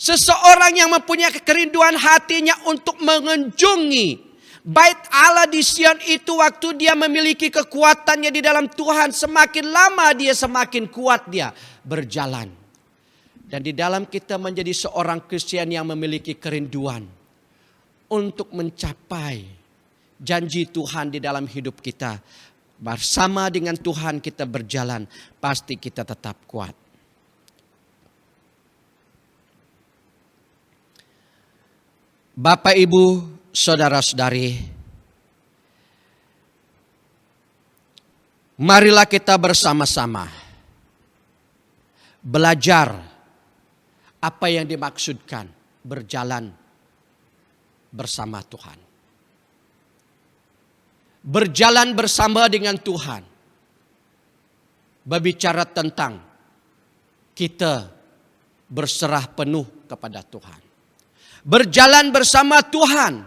Seseorang yang mempunyai kerinduan hatinya untuk mengunjungi bait Allah di Sion itu, waktu dia memiliki kekuatannya di dalam Tuhan, semakin lama dia semakin kuat dia berjalan. Dan di dalam kita menjadi seorang Kristen yang memiliki kerinduan untuk mencapai janji Tuhan di dalam hidup kita, bersama dengan Tuhan kita berjalan, pasti kita tetap kuat. Bapak, Ibu, saudara-saudari, marilah kita bersama-sama belajar apa yang dimaksudkan berjalan bersama Tuhan. Berjalan bersama dengan Tuhan berbicara tentang kita berserah penuh kepada Tuhan. Berjalan bersama Tuhan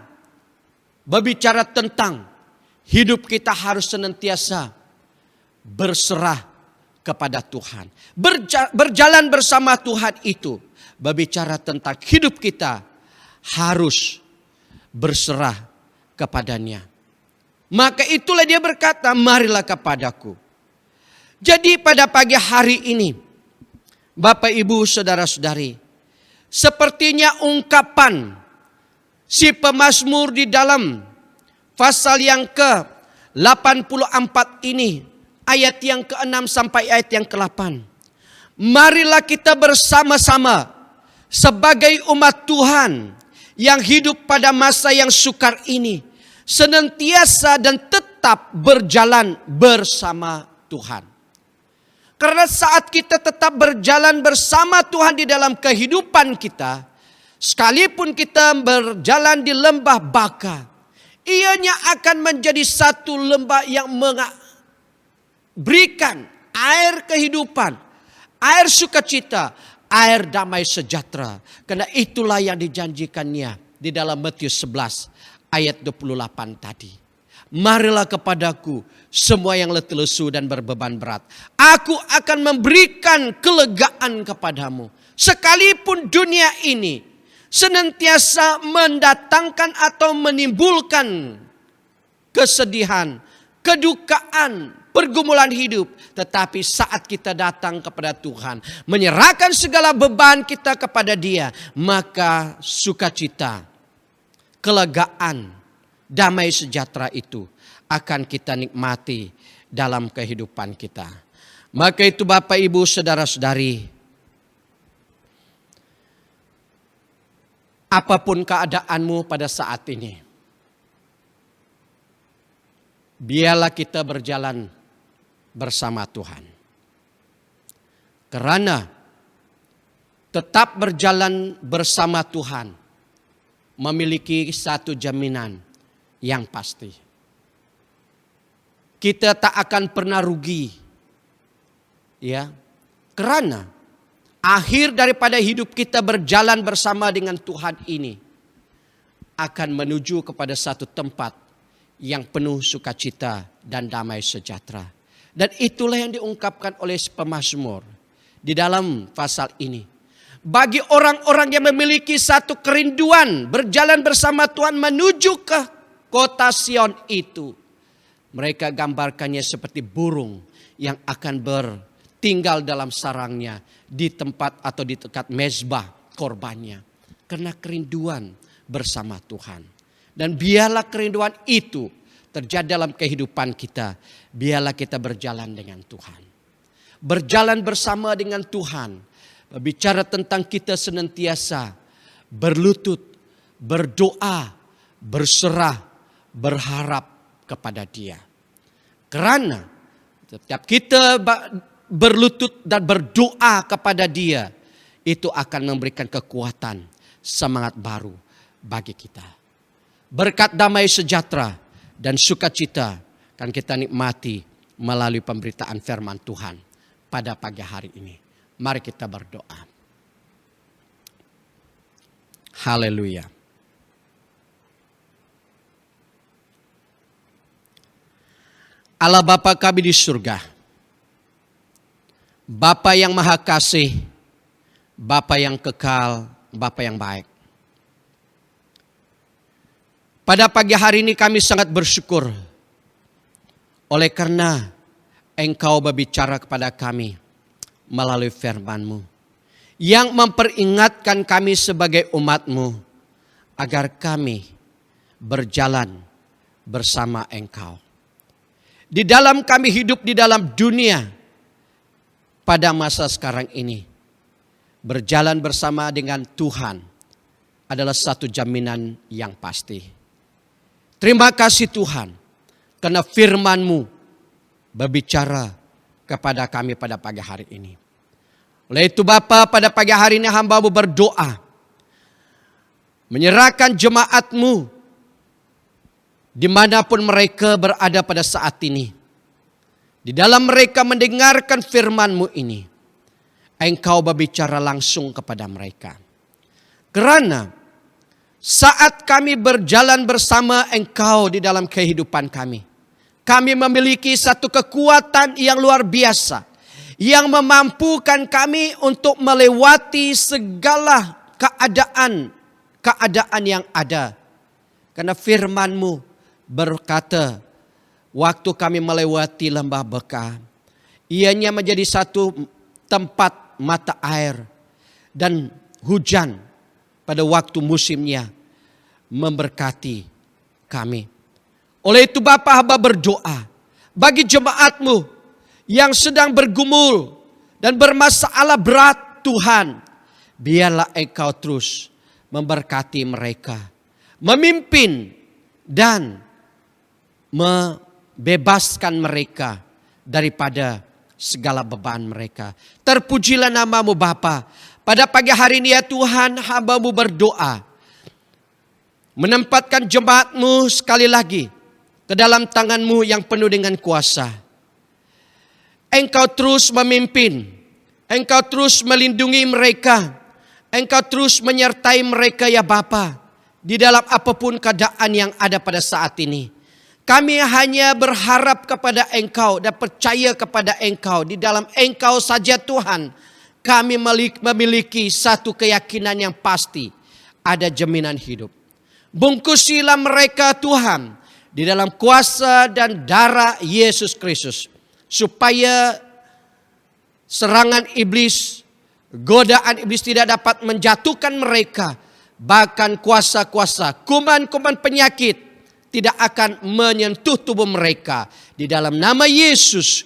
berbicara tentang hidup kita harus senantiasa berserah kepada Tuhan. Berjalan bersama Tuhan itu berbicara tentang hidup kita harus berserah kepadanya. Maka itulah dia berkata, marilah kepadaku. Jadi pada pagi hari ini, Bapak, Ibu, saudara-saudari, sepertinya ungkapan si pemazmur di dalam pasal yang ke-84 ini, ayat yang ke-6 sampai ayat yang ke-8. Marilah kita bersama-sama sebagai umat Tuhan yang hidup pada masa yang sukar ini, senantiasa dan tetap berjalan bersama Tuhan. Karena saat kita tetap berjalan bersama Tuhan di dalam kehidupan kita, sekalipun kita berjalan di lembah Baka, ianya akan menjadi satu lembah yang memberikan air kehidupan, air sukacita, air damai sejahtera. Karena itulah yang dijanjikannya di dalam Matius 11 ayat 28 tadi. Marilah kepadaku semua yang letih lesu dan berbeban berat, aku akan memberikan kelegaan kepadamu. Sekalipun dunia ini senantiasa mendatangkan atau menimbulkan kesedihan, kedukaan, pergumulan hidup, tetapi saat kita datang kepada Tuhan, menyerahkan segala beban kita kepada Dia, maka sukacita, kelegaan, damai sejahtera itu akan kita nikmati dalam kehidupan kita. Maka itu Bapak, Ibu, saudara-saudari, apapun keadaanmu pada saat ini, biarlah kita berjalan bersama Tuhan. Karena tetap berjalan bersama Tuhan memiliki satu jaminan yang pasti. Kita tak akan pernah rugi. Ya. Karena akhir daripada hidup kita berjalan bersama dengan Tuhan ini akan menuju kepada satu tempat yang penuh sukacita dan damai sejahtera. Dan itulah yang diungkapkan oleh pemazmur di dalam pasal ini. Bagi orang-orang yang memiliki satu kerinduan berjalan bersama Tuhan menuju ke kota Sion itu, mereka gambarkannya seperti burung yang akan bertinggal dalam sarangnya di tempat atau di dekat mezbah korbannya. Karena kerinduan bersama Tuhan. Dan biarlah kerinduan itu terjadi dalam kehidupan kita. Biarlah kita berjalan dengan Tuhan. Berjalan bersama dengan Tuhan. Berbicara tentang kita senantiasa berlutut, berdoa, berserah, berharap kepada Dia. Karena setiap kita berlutut dan berdoa kepada Dia, itu akan memberikan kekuatan, semangat baru bagi kita. Berkat damai sejahtera dan sukacita akan kita nikmati melalui pemberitaan firman Tuhan pada pagi hari ini. Mari kita berdoa. Haleluya. Allah Bapa kami di surga, Bapa yang maha kasih, Bapa yang kekal, Bapa yang baik. Pada pagi hari ini kami sangat bersyukur oleh karena Engkau berbicara kepada kami melalui firman-Mu yang memperingatkan kami sebagai umat-Mu agar kami berjalan bersama Engkau. Di dalam kami hidup di dalam dunia pada masa sekarang ini, berjalan bersama dengan Tuhan adalah satu jaminan yang pasti. Terima kasih Tuhan, karena firman-Mu berbicara kepada kami pada pagi hari ini. Oleh itu Bapa, pada pagi hari ini hamba-Mu berdoa, menyerahkan jemaat-Mu dimanapun mereka berada pada saat ini. Di dalam mereka mendengarkan firman-Mu ini, Engkau berbicara langsung kepada mereka. Karena saat kami berjalan bersama Engkau di dalam kehidupan kami memiliki satu kekuatan yang luar biasa, yang memampukan kami untuk melewati segala keadaan yang ada. Karena firman-Mu berkata, waktu kami melewati lembah Beka, ianya menjadi satu tempat mata air dan hujan pada waktu musimnya memberkati kami. Oleh itu Bapa, hamba berdoa bagi jemaat-Mu yang sedang bergumul dan bermasalah berat, Tuhan, biarlah Engkau terus memberkati mereka, memimpin dan membebaskan mereka daripada segala beban mereka. Terpujilah nama-Mu Bapa. Pada pagi hari ini ya Tuhan, hamba-Mu berdoa menempatkan jemaat-Mu sekali lagi ke dalam tangan-Mu yang penuh dengan kuasa. Engkau terus memimpin, Engkau terus melindungi mereka, Engkau terus menyertai mereka ya Bapa, di dalam apapun keadaan yang ada pada saat ini. Kami hanya berharap kepada Engkau dan percaya kepada Engkau. Di dalam Engkau saja Tuhan, kami memiliki satu keyakinan yang pasti, ada jaminan hidup. Bungkusilah mereka Tuhan di dalam kuasa dan darah Yesus Kristus, supaya serangan iblis, godaan iblis tidak dapat menjatuhkan mereka. Bahkan kuasa-kuasa, kuman-kuman penyakit tidak akan menyentuh tubuh mereka. Di dalam nama Yesus,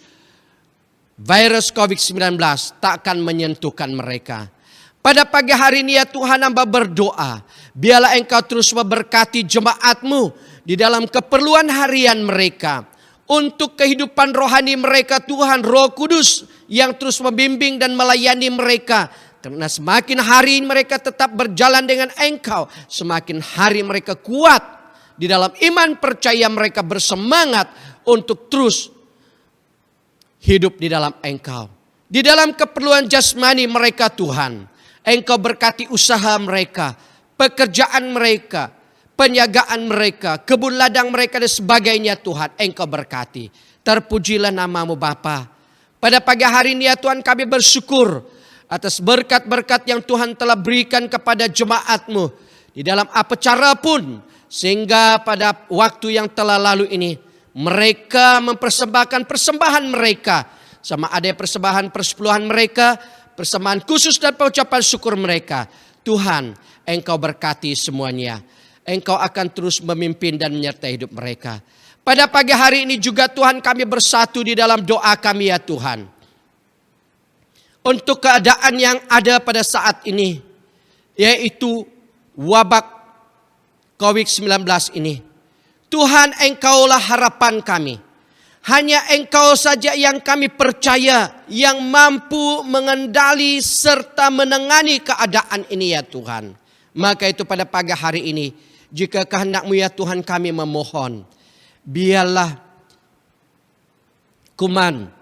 virus COVID-19 tak akan menyentuhkan mereka. Pada pagi hari ini ya Tuhan, hamba berdoa, biarlah Engkau terus memberkati jemaat-Mu di dalam keperluan harian mereka. Untuk kehidupan rohani mereka Tuhan, Roh Kudus yang terus membimbing dan melayani mereka. Karena semakin hari mereka tetap berjalan dengan Engkau, semakin hari mereka kuat di dalam iman percaya, mereka bersemangat untuk terus hidup di dalam Engkau. Di dalam keperluan jasmani mereka Tuhan, Engkau berkati usaha mereka, pekerjaan mereka, penyagaan mereka, kebun ladang mereka dan sebagainya Tuhan, Engkau berkati. Terpujilah nama-Mu Bapa. Pada pagi hari ini ya Tuhan, kami bersyukur atas berkat-berkat yang Tuhan telah berikan kepada jemaat-Mu di dalam apa cara pun, sehingga pada waktu yang telah lalu ini mereka mempersembahkan persembahan mereka, sama ada persembahan persepuluhan mereka, persembahan khusus dan pengucapan syukur mereka. Tuhan, Engkau berkati semuanya. Engkau akan terus memimpin dan menyertai hidup mereka. Pada pagi hari ini juga Tuhan, kami bersatu di dalam doa kami ya Tuhan, untuk keadaan yang ada pada saat ini, yaitu wabak COVID-19 ini. Tuhan, Engkaulah harapan kami. Hanya Engkau saja yang kami percaya, yang mampu mengendali serta menangani keadaan ini ya Tuhan. Maka itu pada pagi hari ini, jika kehendak-Mu ya Tuhan, kami memohon, biarlah kuman,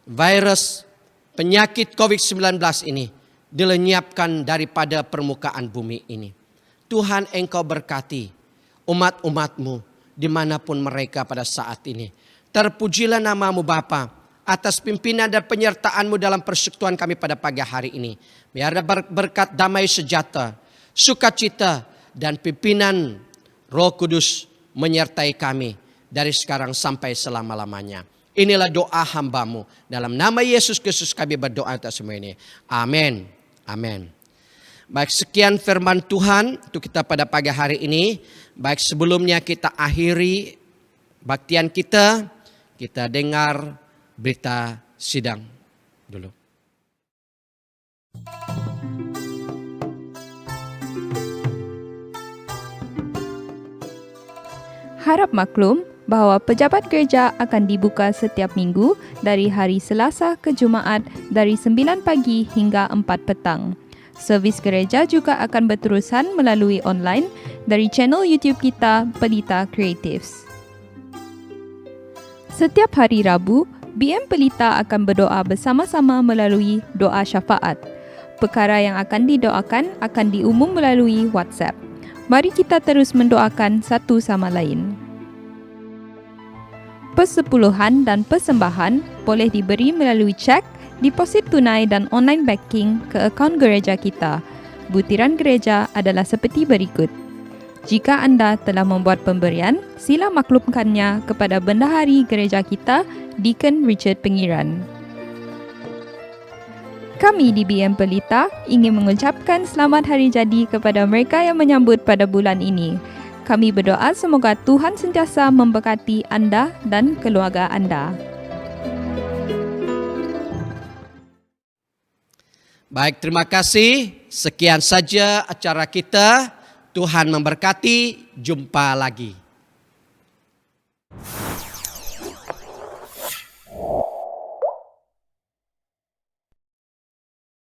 virus, penyakit COVID-19 ini dilenyapkan daripada permukaan bumi ini. Tuhan, Engkau berkati umat-umat-Mu dimanapun mereka pada saat ini. Terpujilah nama-Mu Bapa atas pimpinan dan penyertaan-Mu dalam persekutuan kami pada pagi hari ini. Biar ada berkat damai sejahtera, sukacita, dan pimpinan Roh Kudus menyertai kami dari sekarang sampai selama-lamanya. Inilah doa hamba-Mu. Dalam nama Yesus Kristus kami berdoa atas semua ini. Amin. Amin. Baik, sekian firman Tuhan untuk kita pada pagi hari ini. Baik, sebelumnya kita akhiri baktian kita dengar berita sidang dulu. Harap maklum bahawa pejabat gereja akan dibuka setiap minggu dari hari Selasa ke Jumaat dari 9 pagi hingga 4 petang. Servis gereja juga akan berterusan melalui online dari channel YouTube kita Pelita Creatives. Setiap hari Rabu, BM Pelita akan berdoa bersama-sama melalui doa syafaat. Perkara yang akan didoakan akan diumum melalui WhatsApp. Mari kita terus mendoakan satu sama lain. Persepuluhan dan persembahan boleh diberi melalui cek, deposit tunai dan online banking ke akaun gereja kita. Butiran gereja adalah seperti berikut. Jika anda telah membuat pemberian, sila maklumkannya kepada bendahari gereja kita, Deacon Richard Pengiran. Kami di BM Pelita ingin mengucapkan selamat hari jadi kepada mereka yang menyambut pada bulan ini. Kami berdoa semoga Tuhan sentiasa memberkati anda dan keluarga anda. Baik, terima kasih. Sekian saja acara kita. Tuhan memberkati. Jumpa lagi.